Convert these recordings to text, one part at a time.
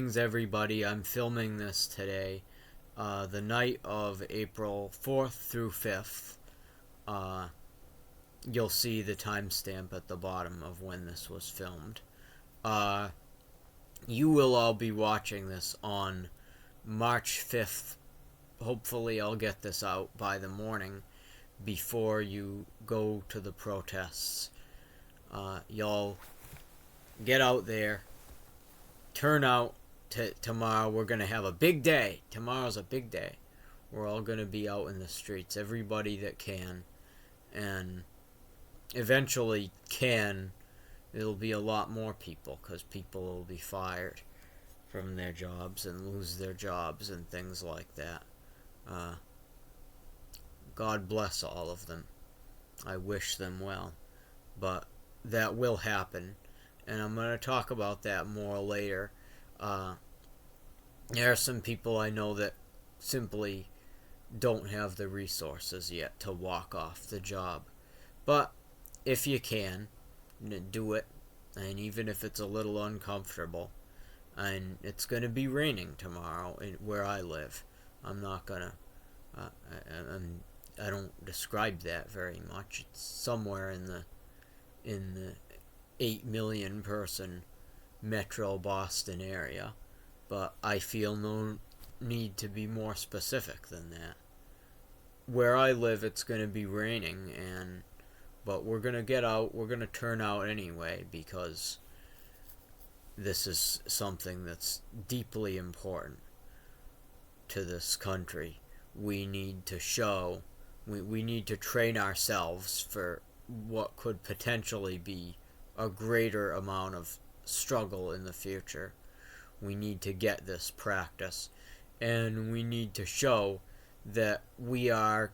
Greetings, everybody. I'm filming this today, the night of April 4th through 5th. Uh, you'll see the timestamp at the bottom of when this was filmed. You will all be watching this on March 5th. Hopefully I'll get this out by the morning before you go to the protests. Y'all get out there, turn out. Tomorrow we're going to have a big day. Tomorrow's a big day. We're all going to be out in the streets, everybody that can. And eventually it'll be a lot more people, because people will be fired from their jobs and lose their jobs and things like that. God bless all of them. I wish them well. But that will happen. And I'm going to talk about that more later. There are some people I know that simply don't have the resources yet to walk off the job. But if you can, do it. And even if it's a little uncomfortable. And it's going to be raining tomorrow where I live. I'm not going to... I don't describe that very much. It's somewhere in the 8 million person Metro Boston area, but I feel no need to be more specific than that. Where I live, it's going to be raining, but we're going to get out, we're going to turn out anyway, because this is something that's deeply important to this country. We need to show, we need to train ourselves for what could potentially be a greater amount of struggle in the future. We need to get this practice, and we need to show that we are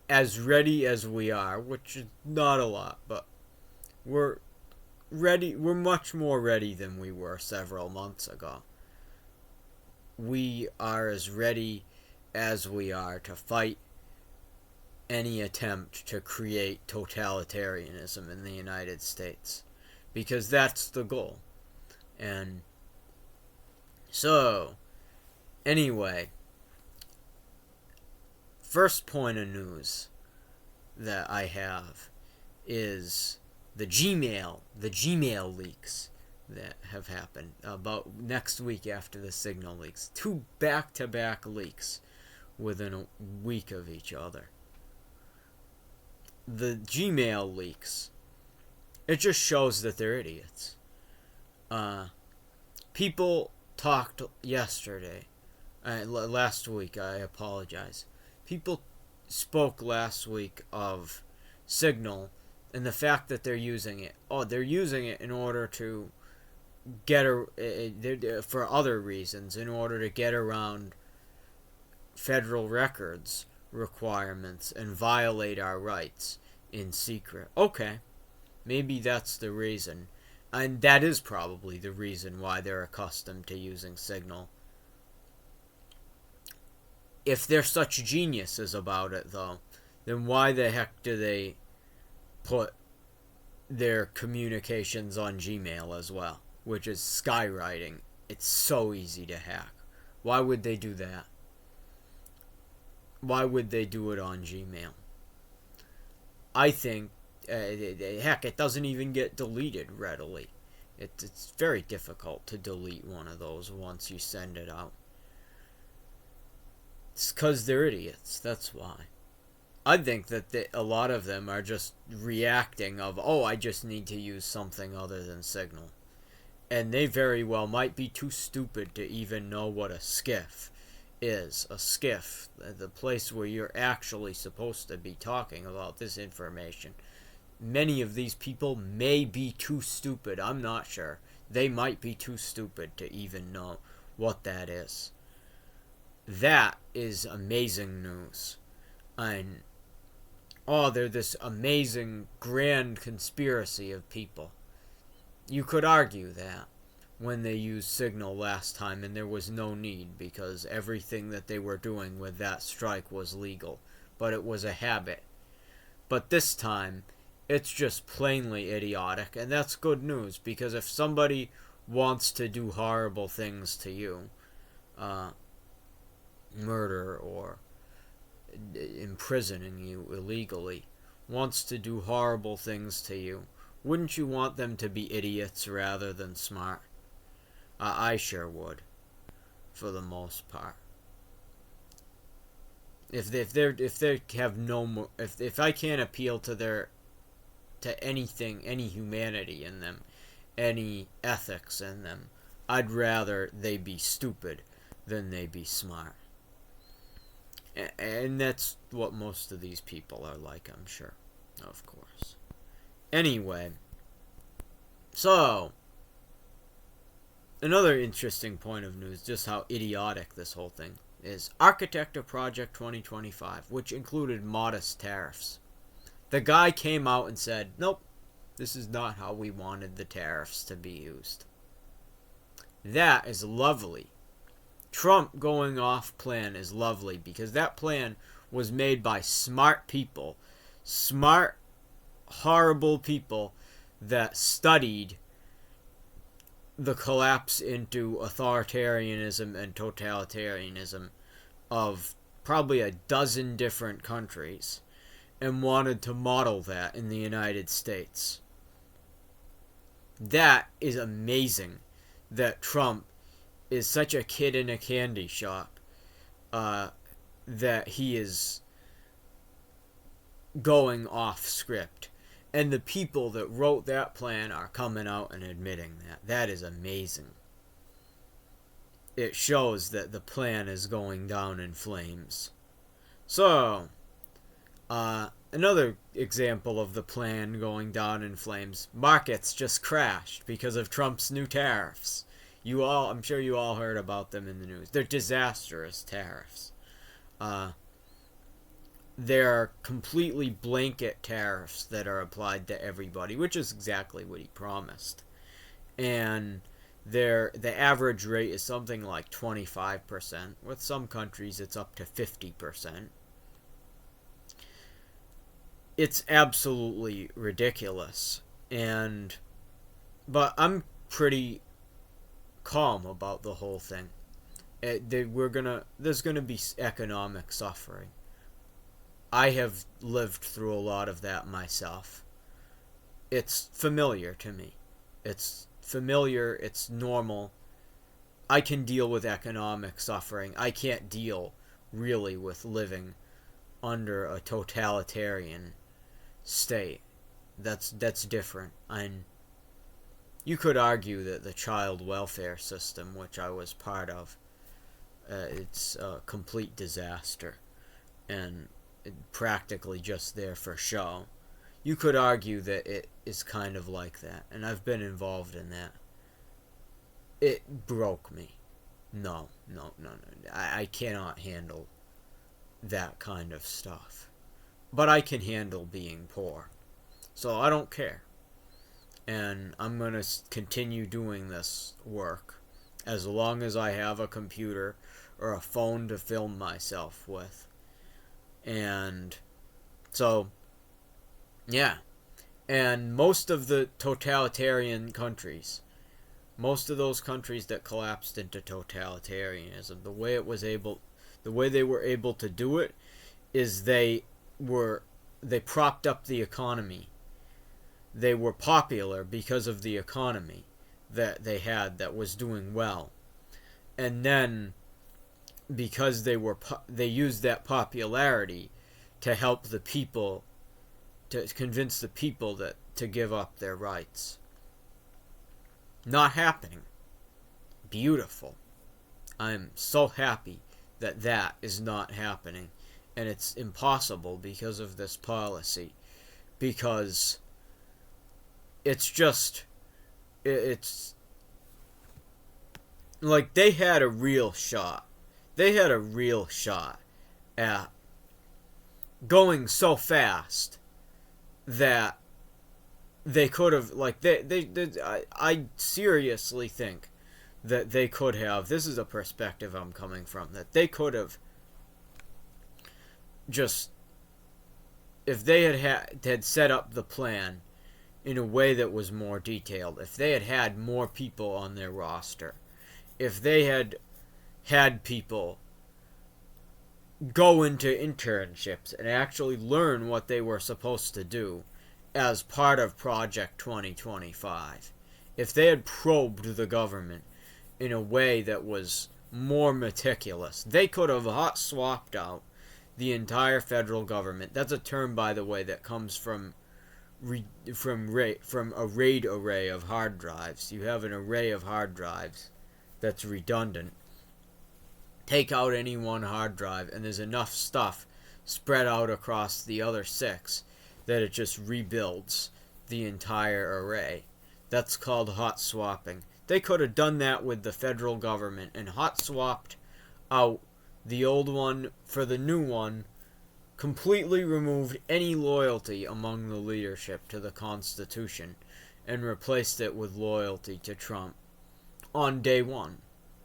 as ready as we are, which is not a lot, but we're ready. We're much more ready than we were several months ago. We are as ready as we are to fight any attempt to create totalitarianism in the United States, because that's the goal. And so, anyway, first point of news that I have is the Gmail leaks that have happened about next week after the Signal leaks. 2 back-to-back leaks within a week of each other. The Gmail leaks, it just shows that they're idiots. People talked yesterday, last week, I apologize. People spoke last week of Signal and the fact that they're using it. Oh, they're using it in order to for other reasons, in order to get around federal records requirements and violate our rights in secret. Okay, maybe that's the reason. And that is probably the reason why they're accustomed to using Signal. If they're such geniuses about it, though, then why the heck do they put their communications on Gmail as well, which is skywriting? It's so easy to hack. Why would they do that? Why would they do it on Gmail? I think, heck, it doesn't even get deleted readily. It's very difficult to delete one of those once you send it out. It's because they're idiots, that's why. I think that a lot of them are just reacting of, oh, I just need to use something other than Signal. And they very well might be too stupid to even know what a skiff is. A skiff, the place where you're actually supposed to be talking about this information. Many of these people may be too stupid. I'm not sure. They might be too stupid to even know what that is. That is amazing news. And they're this amazing grand conspiracy of people. You could argue that when they used Signal last time, and there was no need, because everything that they were doing with that strike was legal, but it was a habit. But this time, it's just plainly idiotic, and that's good news, because if somebody wants to do horrible things to you, murder or imprisoning you illegally, wants to do horrible things to you, wouldn't you want them to be idiots rather than smart? I sure would, for the most part. If they have no more, if I can't appeal to anything, any humanity in them, any ethics in them, I'd rather they be stupid than they be smart. And that's what most of these people are like, I'm sure, of course. Anyway, so another interesting point of news, just how idiotic this whole thing is. Architect of Project 2025, which included modest tariffs. The guy came out and said, nope, this is not how we wanted the tariffs to be used. That is lovely. Trump going off plan is lovely because that plan was made by smart people. Smart, horrible people that studied the collapse into authoritarianism and totalitarianism of probably a dozen different countries and wanted to model that in the United States. That is amazing that Trump is such a kid in a candy shop that he is going off script. And the people that wrote that plan are coming out and admitting that. That is amazing. It shows that the plan is going down in flames. So, another example of the plan going down in flames. Markets just crashed because of Trump's new tariffs. I'm sure you all heard about them in the news. They're disastrous tariffs. They're completely blanket tariffs that are applied to everybody, which is exactly what he promised. And the average rate is something like 25%. With some countries, it's up to 50%. It's absolutely ridiculous. But I'm pretty calm about the whole thing. There's gonna be economic suffering. I have lived through a lot of that myself. It's familiar to me. It's familiar, it's normal. I can deal with economic suffering. I can't deal really with living under a totalitarian state. That's different. You could argue that the child welfare system, which I was part of, it's a complete disaster and practically just there for show. You could argue that it is kind of like that, and I've been involved in that. It broke me. No. I cannot handle that kind of stuff. But I can handle being poor. So I don't care. And I'm going to continue doing this work as long as I have a computer or a phone to film myself with. And so, yeah. And most of the totalitarian countries, most of those countries that collapsed into totalitarianism, the way they were able to do it is they propped up the economy. They were popular because of the economy that they had that was doing well. And then because they used that popularity to help the people, to convince the people to give up their rights. Not happening. Beautiful. I'm so happy that is not happening. And it's impossible because of this policy. Because it's like they had a real shot. They had a real shot at going so fast that they could have, I seriously think that they could have, this is a perspective I'm coming from, that they could have just, if they had set up the plan in a way that was more detailed, if they had had more people on their roster, if they had had people go into internships and actually learn what they were supposed to do as part of Project 2025, if they had probed the government in a way that was more meticulous, they could have hot swapped out the entire federal government. That's a term, by the way, that comes from a RAID array of hard drives. You have an array of hard drives that's redundant. Take out any one hard drive, and there's enough stuff spread out across the other 6 that it just rebuilds the entire array. That's called hot swapping. They could have done that with the federal government and hot swapped out the old one for the new one, completely removed any loyalty among the leadership to the Constitution, and replaced it with loyalty to Trump on day one.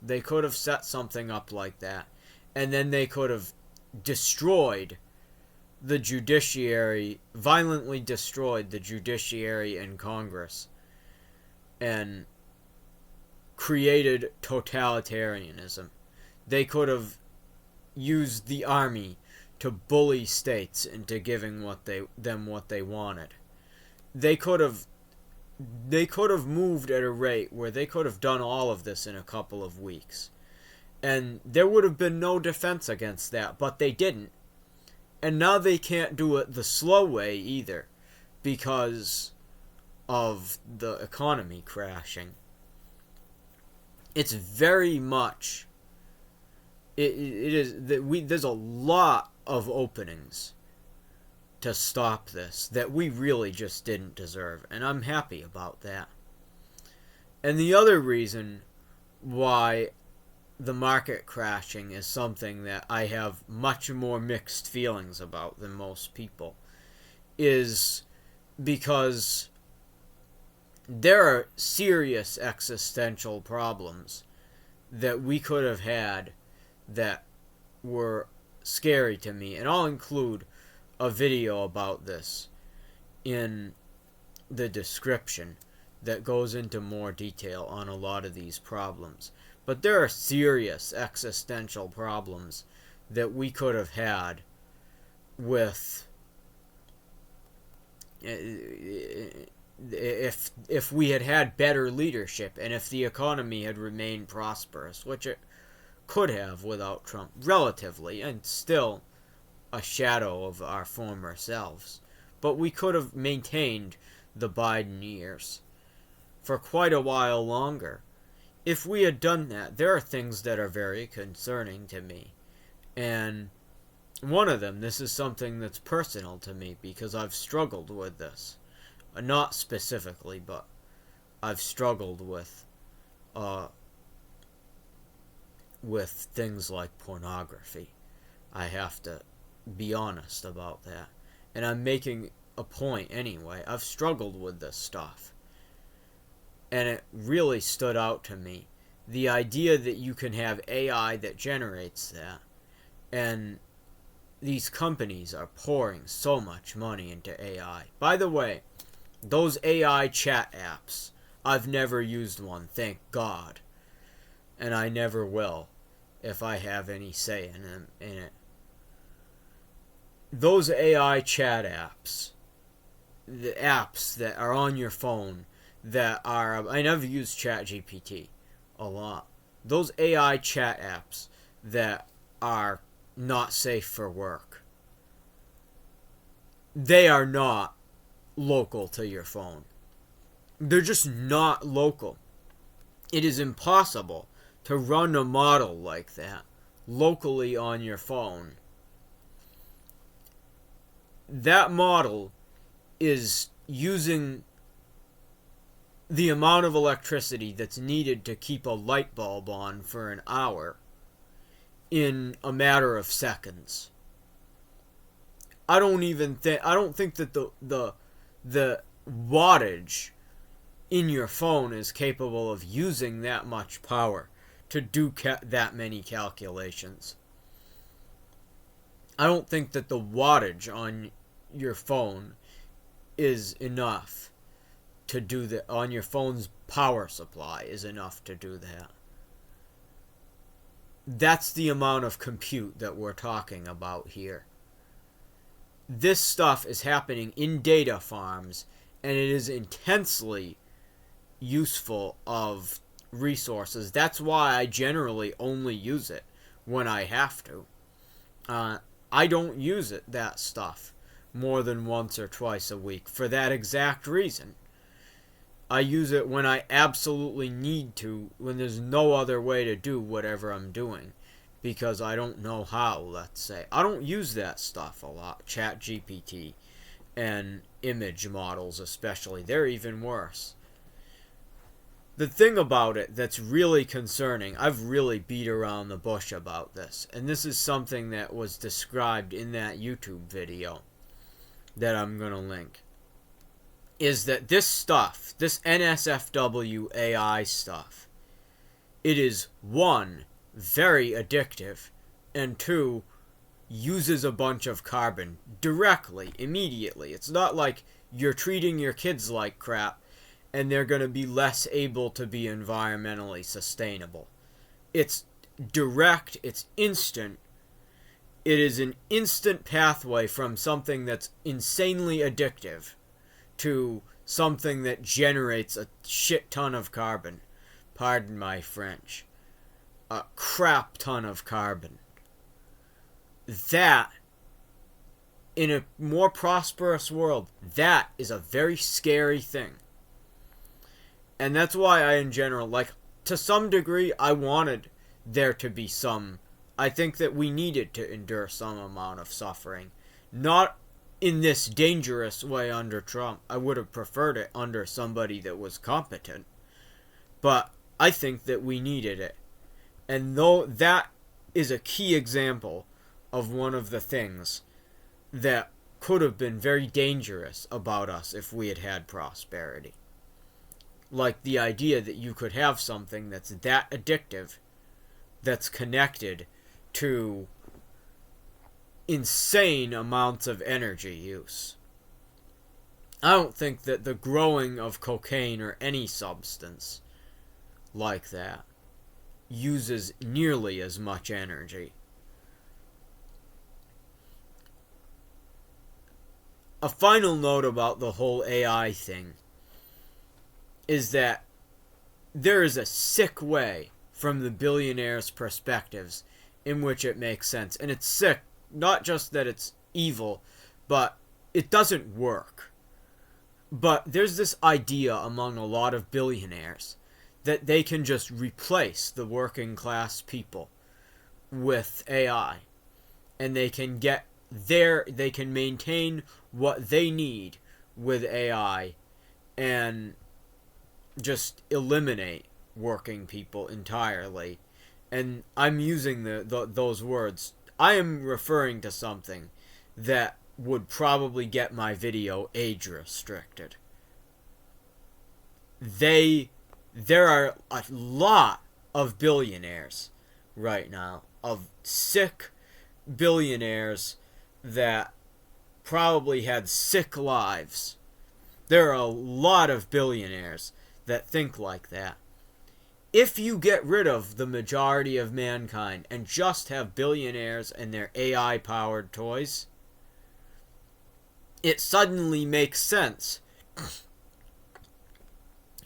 They could have set something up like that, and then they could have destroyed the judiciary, violently destroyed the judiciary and Congress, and created totalitarianism. They could have used the army to bully states into giving what they wanted. They could have moved at a rate where they could have done all of this in a couple of weeks. And there would have been no defense against that, but they didn't. And now they can't do it the slow way either, because of the economy crashing. It's very much... there's a lot of openings to stop this that we really just didn't deserve, and I'm happy about that. And the other reason why the market crashing is something that I have much more mixed feelings about than most people is because there are serious existential problems that we could have had that were scary to me, and I'll include a video about this in the description that goes into more detail on a lot of these problems. But there are serious existential problems that we could have had with if we had had better leadership, and if the economy had remained prosperous, which it could have without Trump, relatively, and still a shadow of our former selves. But we could have maintained the Biden years for quite a while longer. If we had done that, there are things that are very concerning to me. And one of them, this is something that's personal to me because I've struggled with this. Not specifically, but I've struggled with things like pornography. I have to be honest about that. And I'm making a point anyway. I've struggled with this stuff. And it really stood out to me. The idea that you can have AI that generates that. And these companies are pouring so much money into AI. By the way, those AI chat apps, I've never used one, thank God. And I never will, if I have any say in it. Those AI chat apps, the apps that are on your phone, that are, I never use ChatGPT a lot. Those AI chat apps that are not safe for work, they are not local to your phone. They're just not local. It is impossible to run a model like that locally on your phone. That model is using the amount of electricity that's needed to keep a light bulb on for an hour in a matter of seconds. I don't think that the wattage in your phone is capable of using that much power to do that many calculations. I don't think that the wattage on your phone is enough to do that. On your phone's power supply is enough to do that. That's the amount of compute that we're talking about here. This stuff is happening in data farms, and it is intensely useful of resources. That's why I generally only use it when I have to. I don't use that stuff more than once or twice a week for that exact reason. I use it when I absolutely need to, when there's no other way to do whatever I'm doing, because I don't know how, let's say. I don't use that stuff a lot, ChatGPT and image models especially. They're even worse. The thing about it that's really concerning, I've really beat around the bush about this, and this is something that was described in that YouTube video that I'm going to link, is that this stuff, this NSFW AI stuff, it is, one, very addictive, and two, uses a bunch of carbon directly, immediately. It's not like you're treating your kids like crap and they're going to be less able to be environmentally sustainable. It's direct, it's instant. It is an instant pathway from something that's insanely addictive to something that generates a shit ton of carbon. Pardon my French. A crap ton of carbon. That, in a more prosperous world, that is a very scary thing. And that's why I, in general, like, to some degree, I wanted there to be some... I think that we needed to endure some amount of suffering. Not in this dangerous way under Trump. I would have preferred it under somebody that was competent. But I think that we needed it. And though that is a key example of one of the things that could have been very dangerous about us if we had had prosperity. Like the idea that you could have something that's that addictive, that's connected to insane amounts of energy use. I don't think that the growing of cocaine or any substance like that uses nearly as much energy. A final note about the whole AI thing is that there is a sick way from the billionaires' perspectives in which it makes sense. And it's sick, not just that it's evil, but it doesn't work. But there's this idea among a lot of billionaires that they can just replace the working class people with AI. And they can they can maintain what they need with AI and just eliminate working people entirely. And I'm using those words. I am referring to something that would probably get my video age restricted. There are a lot of billionaires right now, of sick billionaires that probably had sick lives. There are a lot of billionaires that think like that. If you get rid of the majority of mankind and just have billionaires and their AI-powered toys, it suddenly makes sense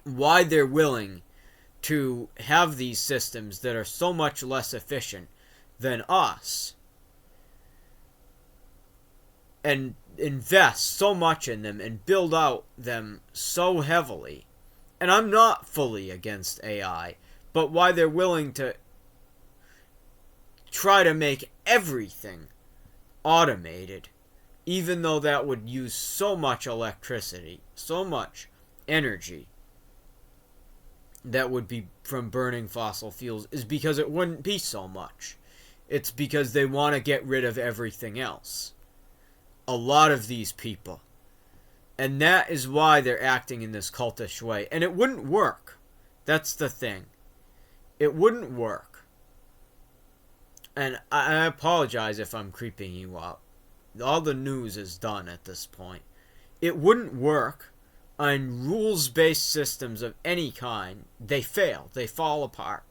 why they're willing to have these systems that are so much less efficient than us and invest so much in them and build out them so heavily. And I'm not fully against AI, but why they're willing to try to make everything automated, even though that would use so much electricity, so much energy that would be from burning fossil fuels, is because it wouldn't be so much. It's because they want to get rid of everything else. A lot of these people. And that is why they're acting in this cultish way. And it wouldn't work. That's the thing. It wouldn't work. And I apologize if I'm creeping you out. All the news is done at this point. It wouldn't work on rules-based systems of any kind, they fail. They fall apart.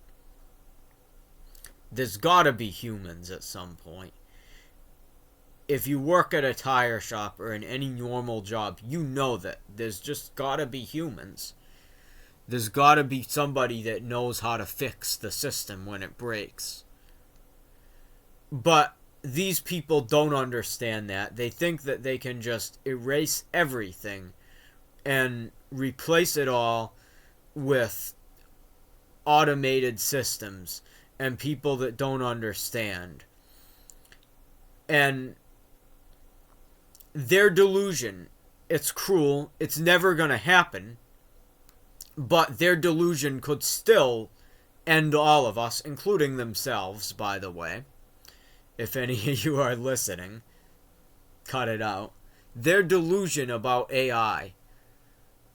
There's gotta be humans at some point. If you work at a tire shop or in any normal job, you know that there's just gotta be humans. There's gotta be somebody that knows how to fix the system when it breaks. But these people don't understand that. They think that they can just erase everything and replace it all with automated systems and people that don't understand. And their delusion, it's cruel, it's never going to happen, but their delusion could still end all of us, including themselves, by the way. If any of you are listening, cut it out. Their delusion about AI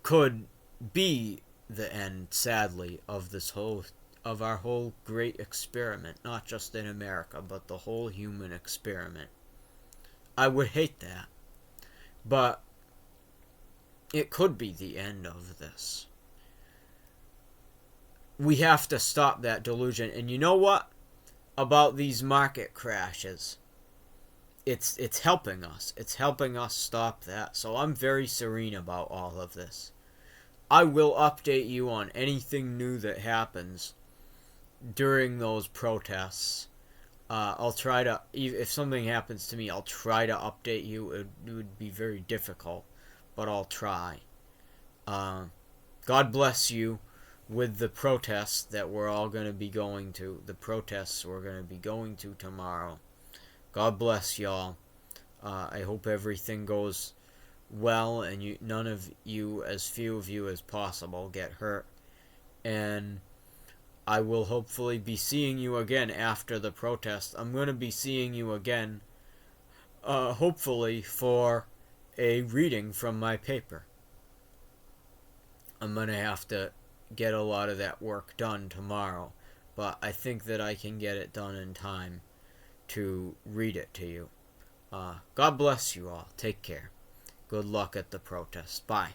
could be the end, sadly, of our whole great experiment, not just in America, but the whole human experiment. I would hate that. But it could be the end of this. We have to stop that delusion. And you know what? About these market crashes, it's helping us. It's helping us stop that. So I'm very serene about all of this. I will update you on anything new that happens during those protests. I'll try to, if something happens to me, I'll try to update you. It would be very difficult, but I'll try. God bless you with the protests that we're all going to be going to. The protests we're going to be going to tomorrow. God bless y'all. I hope everything goes well and none of you, as few of you as possible, get hurt. And I will hopefully be seeing you again after the protest. I'm going to be seeing you again, hopefully, for a reading from my paper. I'm going to have to get a lot of that work done tomorrow, but I think that I can get it done in time to read it to you. God bless you all. Take care. Good luck at the protest. Bye.